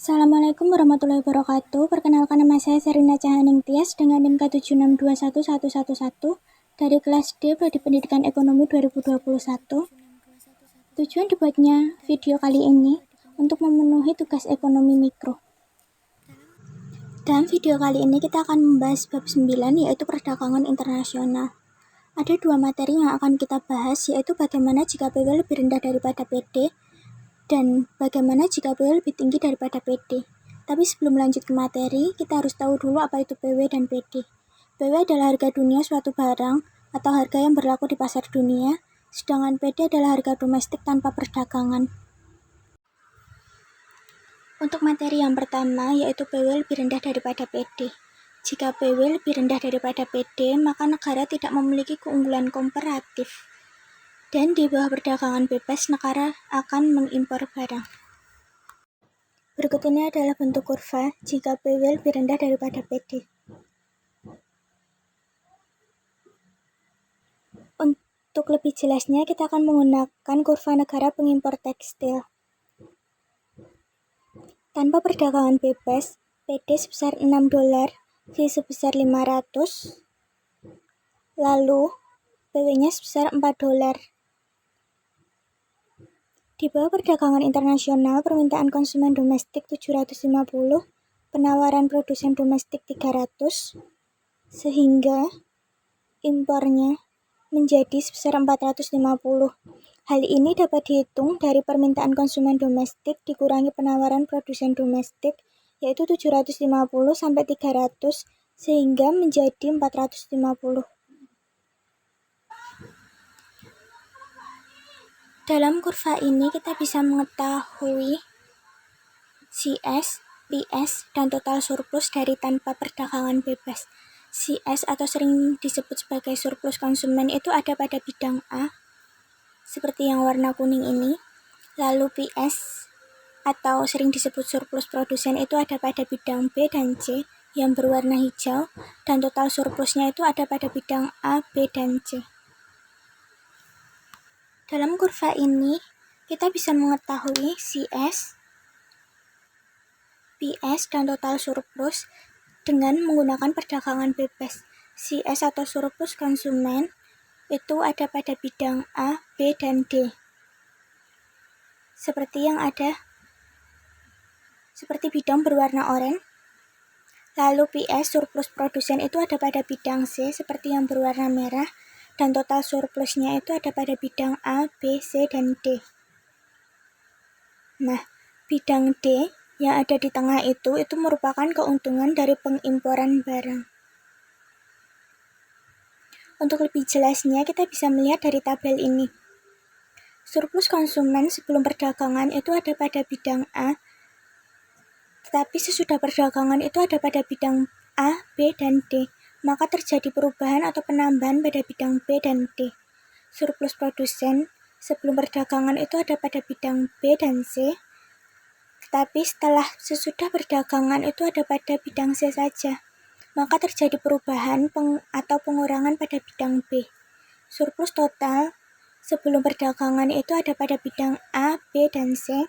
Assalamualaikum warahmatullahi wabarakatuh. Perkenalkan, nama saya Serina Cahaning Tias dengan NIM K76211111 dari kelas D Prodi Pendidikan Ekonomi 2021. Tujuan dibuatnya video kali ini untuk memenuhi tugas ekonomi mikro. Dalam video kali ini kita akan membahas bab 9, yaitu perdagangan internasional. Ada dua materi yang akan kita bahas, yaitu bagaimana jika PW lebih rendah daripada PD dan bagaimana jika PW lebih tinggi daripada PD. Tapi sebelum lanjut ke materi, kita harus tahu dulu apa itu PW dan PD. PW adalah harga dunia suatu barang atau harga yang berlaku di pasar dunia, sedangkan PD adalah harga domestik tanpa perdagangan. Untuk materi yang pertama, yaitu PW lebih rendah daripada PD. Jika PW lebih rendah daripada PD, maka negara tidak memiliki keunggulan komparatif. Dan di bawah perdagangan bebas, negara akan mengimpor barang. Berikut ini adalah bentuk kurva jika PW lebih rendah daripada PD. Untuk lebih jelasnya, kita akan menggunakan kurva negara pengimpor tekstil. Tanpa perdagangan bebas, PD sebesar $6, V sebesar 500, lalu PW-nya sebesar $4. Di bawah perdagangan internasional, permintaan konsumen domestik 750, penawaran produsen domestik 300, sehingga impornya menjadi sebesar 450. Hal ini dapat dihitung dari permintaan konsumen domestik dikurangi penawaran produsen domestik, yaitu 750 sampai 300, sehingga menjadi 450. Dalam kurva ini kita bisa mengetahui CS, PS, dan total surplus dari tanpa perdagangan bebas. CS atau sering disebut sebagai surplus konsumen itu ada pada bidang A, seperti yang warna kuning ini. Lalu PS atau sering disebut surplus produsen itu ada pada bidang B dan C yang berwarna hijau, dan total surplusnya itu ada pada bidang A, B, dan C. Dalam kurva ini kita bisa mengetahui CS, PS, dan total surplus dengan menggunakan perdagangan bebas. CS atau surplus konsumen itu ada pada bidang A, B, dan D. Seperti bidang berwarna oranye. Lalu PS, surplus produsen, itu ada pada bidang C seperti yang berwarna merah, dan total surplusnya itu ada pada bidang A, B, C, dan D. Nah, bidang D yang ada di tengah itu merupakan keuntungan dari pengimporan barang. Untuk lebih jelasnya, kita bisa melihat dari tabel ini. Surplus konsumen sebelum perdagangan itu ada pada bidang A, tetapi sesudah perdagangan itu ada pada bidang A, B, dan D. Maka terjadi perubahan atau penambahan pada bidang B dan D. Surplus produsen sebelum perdagangan itu ada pada bidang B dan C, tetapi sesudah perdagangan itu ada pada bidang C saja. Maka terjadi perubahan atau pengurangan pada bidang B. Surplus total sebelum perdagangan itu ada pada bidang A, B, dan C,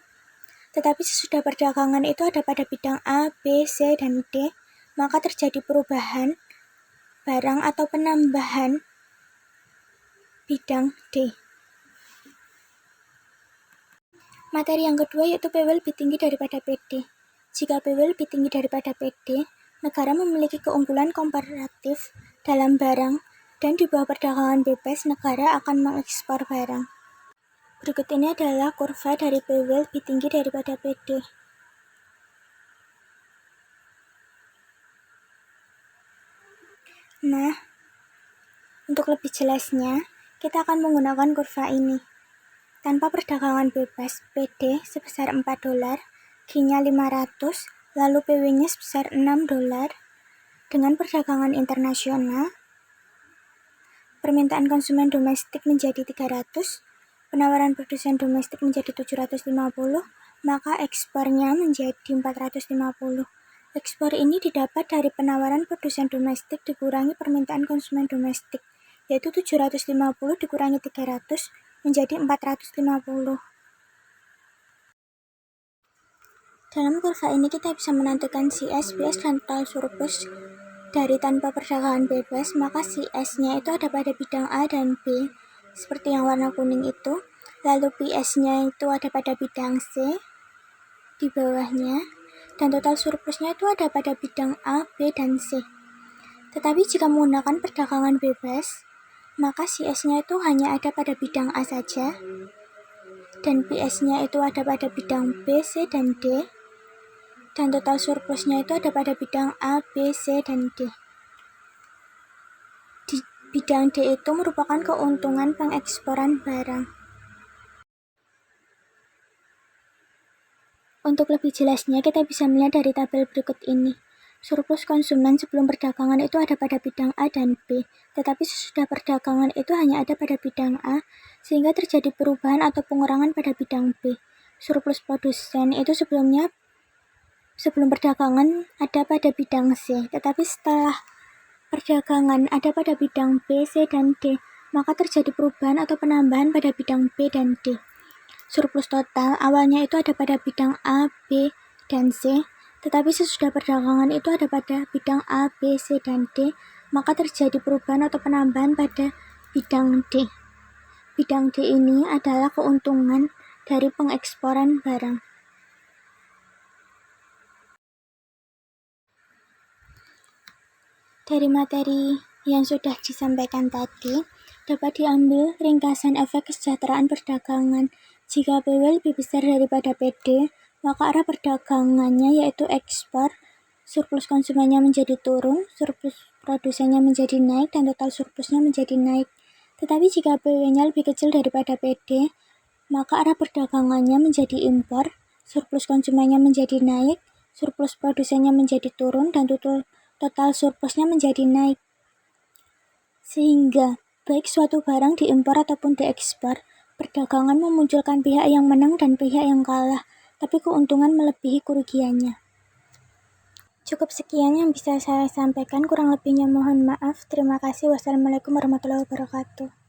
tetapi sesudah perdagangan itu ada pada bidang A, B, C, dan D, maka terjadi perubahan barang atau penambahan bidang D. Materi yang kedua yaitu PW lebih tinggi daripada PD. Jika PW lebih tinggi daripada PD, negara memiliki keunggulan komparatif dalam barang, dan di bawah perdagangan bebas, negara akan mengekspor barang. Berikut ini adalah kurva dari PW lebih tinggi daripada PD. Nah, untuk lebih jelasnya, kita akan menggunakan kurva ini. Tanpa perdagangan bebas, PD sebesar $4, G-nya 500, lalu PW-nya sebesar $6. Dengan perdagangan internasional, permintaan konsumen domestik menjadi 300, penawaran produsen domestik menjadi 750, maka ekspornya menjadi 450. Ekspor ini didapat dari penawaran produsen domestik dikurangi permintaan konsumen domestik, yaitu 750 dikurangi 300 menjadi 450. Dalam kurva ini kita bisa menentukan CS, BS, dan total surplus dari tanpa perdagangan bebas, maka CS-nya itu ada pada bidang A dan B, seperti yang warna kuning itu. Lalu PS-nya itu ada pada bidang C, di bawahnya, dan total surplusnya itu ada pada bidang A, B, dan C. Tetapi jika menggunakan perdagangan bebas, maka CS-nya itu hanya ada pada bidang A saja, dan PS-nya itu ada pada bidang B, C, dan D, dan total surplusnya itu ada pada bidang A, B, C, dan D. Di bidang D itu merupakan keuntungan pengeksporan barang. Untuk lebih jelasnya, kita bisa melihat dari tabel berikut ini. Surplus konsumen sebelum perdagangan itu ada pada bidang A dan B, tetapi sesudah perdagangan itu hanya ada pada bidang A, sehingga terjadi perubahan atau pengurangan pada bidang B. Surplus produsen itu sebelum perdagangan ada pada bidang C, tetapi setelah perdagangan ada pada bidang B, C, dan D, maka terjadi perubahan atau penambahan pada bidang B dan D. Surplus total awalnya itu ada pada bidang A, B, dan C, tetapi sesudah perdagangan itu ada pada bidang A, B, C, dan D, maka terjadi perubahan atau penambahan pada bidang D. Bidang D ini adalah keuntungan dari pengeksporan barang. Dari materi yang sudah disampaikan tadi, dapat diambil ringkasan efek kesejahteraan perdagangan. Jika PW lebih besar daripada PD, maka arah perdagangannya yaitu ekspor, surplus konsumennya menjadi turun, surplus produsennya menjadi naik, dan total surplusnya menjadi naik. Tetapi jika PW-nya lebih kecil daripada PD, maka arah perdagangannya menjadi impor, surplus konsumennya menjadi naik, surplus produsennya menjadi turun, dan total surplusnya menjadi naik. Sehingga baik suatu barang diimpor ataupun diekspor, perdagangan memunculkan pihak yang menang dan pihak yang kalah, tapi keuntungan melebihi kerugiannya. Cukup sekian yang bisa saya sampaikan, kurang lebihnya mohon maaf. Terima kasih. Wassalamualaikum warahmatullahi wabarakatuh.